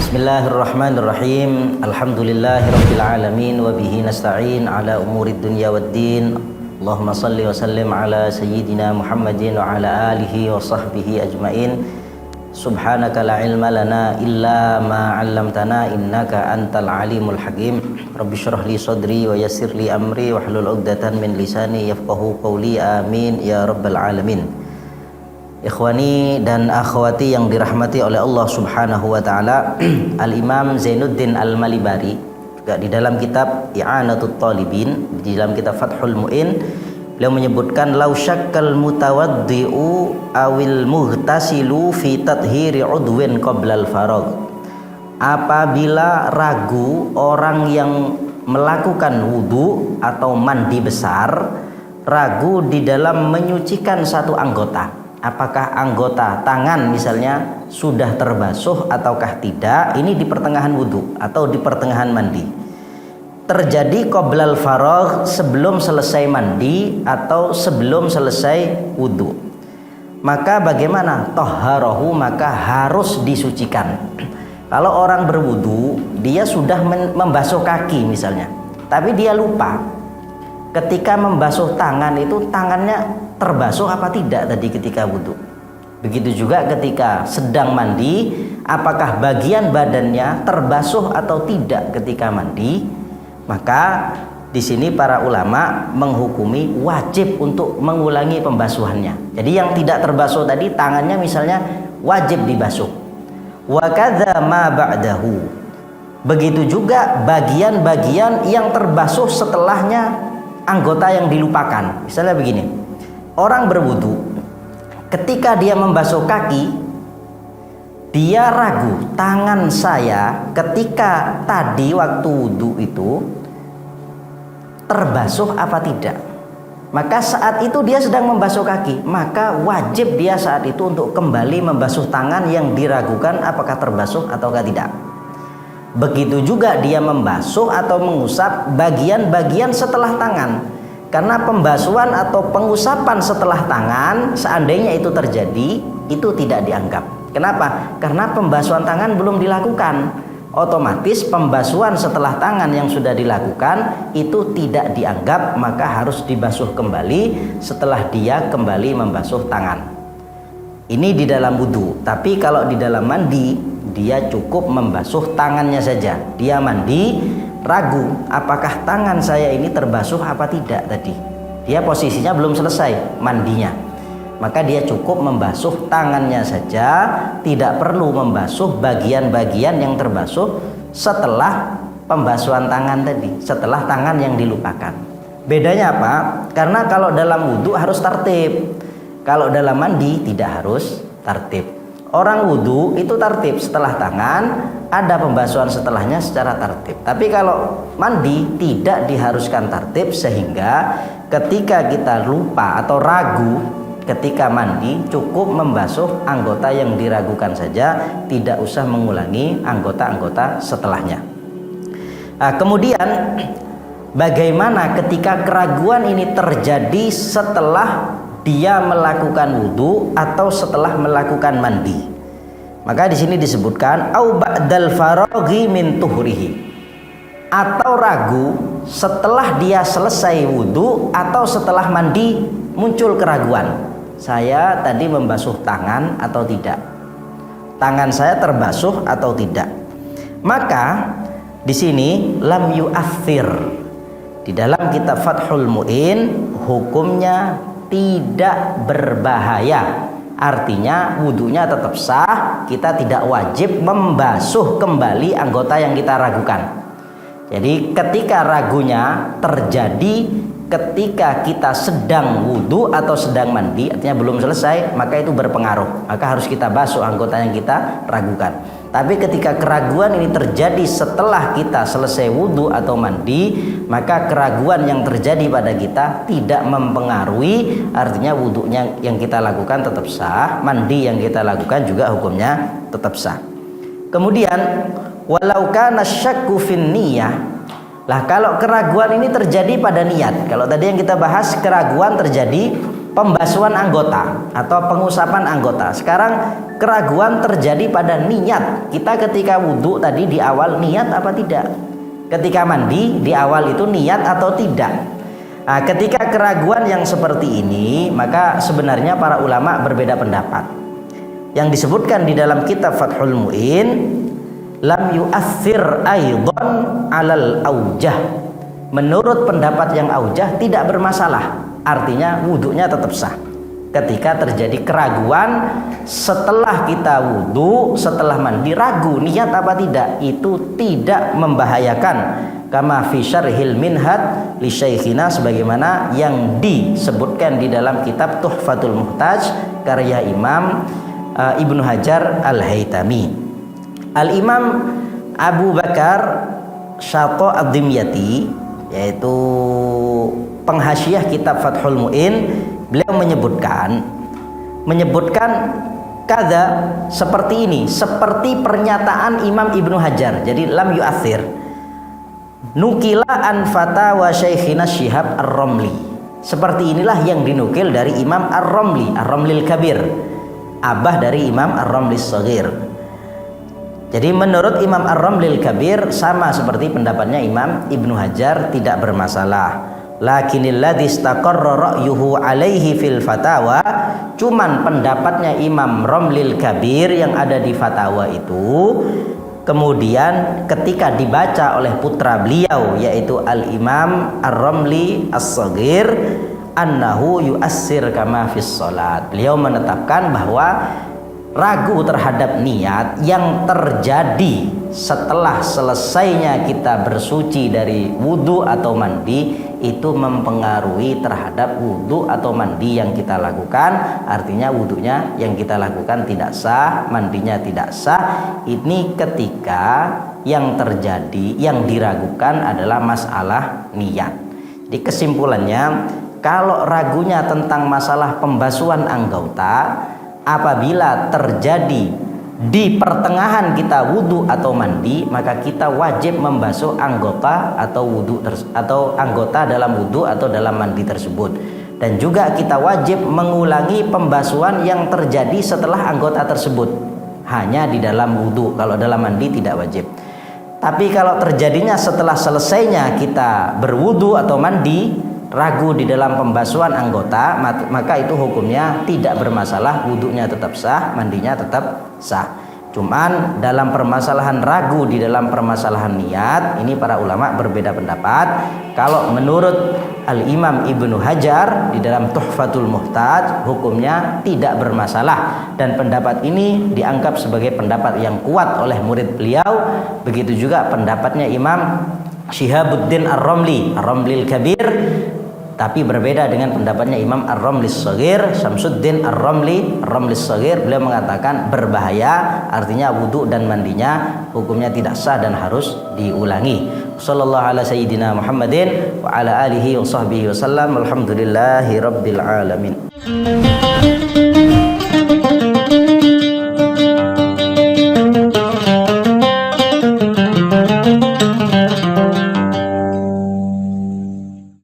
Bismillahirrahmanirrahim. Alhamdulillahirabbil alamin wa bihi nasta'in ala umurid dunya waddin. Allahumma shalli wa sallim ala sayyidina Muhammadin wa ala alihi wa sahbihi ajmain. Subhanaka la ilma lana illa ma 'allamtana innaka antal alimul hakim. Rabbi shrah li sadri wa yassir li amri wahlul 'uqdatam min lisani yafqahu qawli. Amin ya rabbal alamin. Ikhwani dan akhwati yang dirahmati oleh Allah Subhanahu wa taala, Al-Imam Zainuddin Al-Malibari juga di dalam kitab I'anatut Talibin, di dalam kitab Fathul Mu'in, beliau menyebutkan law syakkal mutawaddi'u awil muhtasilu fi tathhiri udwin qabla al-faragh. Apabila ragu orang yang melakukan wudu atau mandi besar, ragu di dalam menyucikan satu anggota, apakah anggota tangan misalnya sudah terbasuh ataukah tidak, ini di pertengahan wudu atau di pertengahan mandi, terjadi qoblal faragh, sebelum selesai mandi atau sebelum selesai wudu, maka bagaimana? Tahharahu, maka harus disucikan. Kalau orang berwudu, dia sudah membasuh kaki misalnya, tapi dia lupa ketika membasuh tangan itu tangannya terbasuh apa tidak tadi ketika wudhu. Begitu juga ketika sedang mandi, apakah bagian badannya terbasuh atau tidak ketika mandi. Maka di sini para ulama menghukumi wajib untuk mengulangi pembasuhannya. Jadi yang tidak terbasuh tadi tangannya misalnya wajib dibasuh. Wa kadza ma ba'dahu. Begitu juga bagian-bagian yang terbasuh setelahnya anggota yang dilupakan. Misalnya begini, orang berwudu, ketika dia membasuh kaki, dia ragu, tangan saya ketika tadi waktu wudu itu terbasuh apa tidak. Maka saat itu dia sedang membasuh kaki, maka wajib dia saat itu untuk kembali membasuh tangan yang diragukan apakah terbasuh ataukah tidak. Begitu juga dia membasuh atau mengusap bagian-bagian setelah tangan. Karena pembasuhan atau pengusapan setelah tangan, seandainya itu terjadi, itu tidak dianggap. Kenapa? Karena pembasuhan tangan belum dilakukan. Otomatis pembasuhan setelah tangan yang sudah dilakukan itu tidak dianggap, maka harus dibasuh kembali setelah dia kembali membasuh tangan. Ini di dalam wudu. Tapi kalau di dalam mandi, dia cukup membasuh tangannya saja. Dia mandi, ragu apakah tangan saya ini terbasuh apa tidak tadi. Dia posisinya belum selesai mandinya, maka dia cukup membasuh tangannya saja, tidak perlu membasuh bagian-bagian yang terbasuh setelah pembasuhan tangan tadi, setelah tangan yang dilupakan. Bedanya apa? Karena kalau dalam wudu harus tertib, kalau dalam mandi tidak harus tertib. Orang wudu itu tertib, setelah tangan ada pembasuhan setelahnya secara tertib. Tapi kalau mandi tidak diharuskan tertib, sehingga ketika kita lupa atau ragu ketika mandi, cukup membasuh anggota yang diragukan saja, tidak usah mengulangi anggota-anggota setelahnya. Nah, kemudian bagaimana ketika keraguan ini terjadi setelah dia melakukan wudu atau setelah melakukan mandi? Maka di sini disebutkan au ba'dal faraghi min tuhrihi, atau ragu setelah dia selesai wudu atau setelah mandi muncul keraguan. Saya tadi membasuh tangan atau tidak? Tangan saya terbasuh atau tidak? Maka di sini lam yu'athir. Di dalam kitab Fathul Mu'in hukumnya tidak berbahaya, artinya wudunya tetap sah, kita tidak wajib membasuh kembali anggota yang kita ragukan. Jadi ketika ragunya terjadi ketika kita sedang wudu atau sedang mandi, artinya belum selesai, maka itu berpengaruh, maka harus kita basuh anggota yang kita ragukan. Tapi ketika keraguan ini terjadi setelah kita selesai wudu atau mandi, maka keraguan yang terjadi pada kita tidak mempengaruhi, artinya wudunya yang kita lakukan tetap sah, mandi yang kita lakukan juga hukumnya tetap sah. Kemudian walau kana syakku fin niyah, lah kalau keraguan ini terjadi pada niat, kalau tadi yang kita bahas keraguan terjadi pembasuhan anggota atau pengusapan anggota. Sekarang keraguan terjadi pada niat. Kita ketika wudhu tadi di awal niat apa tidak? Ketika mandi di awal itu niat atau tidak? Nah, ketika keraguan yang seperti ini, maka sebenarnya para ulama berbeda pendapat. Yang disebutkan di dalam kitab Fathul Mu'in, lam yu'athir aidan alal aujah. Menurut pendapat yang aujah tidak bermasalah. Artinya wudhunya tetap sah. Ketika terjadi keraguan setelah kita wudhu, setelah mandi ragu niat apa tidak, itu tidak membahayakan. Kama fi syarhil minhad li syaikhina, sebagaimana yang disebutkan di dalam kitab Tuhfatul Muhtaj karya Imam Ibnu Hajar Al-Haytami. Al-Imam Abu Bakar Syata Ad-Dimyati, yaitu penghasyiah kitab Fathul Mu'in, beliau menyebutkan kada seperti ini, seperti pernyataan Imam Ibnu Hajar. Jadi lam yu'athir nukila an fatawa Syekhina Syihab Ar-Ramli. Seperti inilah yang dinukil dari Imam Ar-Ramli, Ar-Ramlil Kabir, abah dari Imam Ar-Ramlis Shaghir. Jadi menurut Imam Ar-Ramlil Kabir sama seperti pendapatnya Imam Ibnu Hajar, tidak bermasalah. Lakinil ladzi istaqarra ra'yuhu alaihi fil fatawa, cuman pendapatnya Imam Ramlil Kabir yang ada di fatwa itu kemudian ketika dibaca oleh putra beliau yaitu Al-Imam Ar-Ramli As-Shaghir, annahu yu'assir kama fis shalat. Beliau menetapkan bahwa ragu terhadap niat yang terjadi setelah selesainya kita bersuci dari wudhu atau mandi itu mempengaruhi terhadap wudhu atau mandi yang kita lakukan. Artinya wudhunya yang kita lakukan tidak sah, mandinya tidak sah. Ini ketika yang terjadi, yang diragukan adalah masalah niat. Jadi kesimpulannya, kalau ragunya tentang masalah pembasuhan anggota apabila terjadi di pertengahan kita wudhu atau mandi, maka kita wajib membasuh anggota atau wudhu atau anggota dalam wudhu atau dalam mandi tersebut. Dan juga kita wajib mengulangi pembasuhan yang terjadi setelah anggota tersebut, hanya di dalam wudhu. Kalau dalam mandi tidak wajib. Tapi kalau terjadinya setelah selesainya kita berwudhu atau mandi, ragu di dalam pembasuhan anggota, maka itu hukumnya tidak bermasalah, wudhunya tetap sah, mandinya tetap sah. Cuman dalam permasalahan ragu di dalam permasalahan niat, ini para ulama berbeda pendapat. Kalau menurut Al-Imam Ibnu Hajar di dalam Tuhfatul Muhtaj, hukumnya tidak bermasalah, dan pendapat ini dianggap sebagai pendapat yang kuat oleh murid beliau. Begitu juga pendapatnya Imam Syihabuddin Ar-Ramli, Ar-Ramlil Kabir. Tapi berbeda dengan pendapatnya Imam Ar-Ramlis Shaghir, Syamsuddin Ar-Ramli, Ar-Ramlis Shaghir. Beliau mengatakan berbahaya, artinya wudhu dan mandinya hukumnya tidak sah dan harus diulangi. Sallallahu ala sayyidina Muhammadin wa ala alihi wa sahbihi wasallam. Alhamdulillahi rabbil alamin.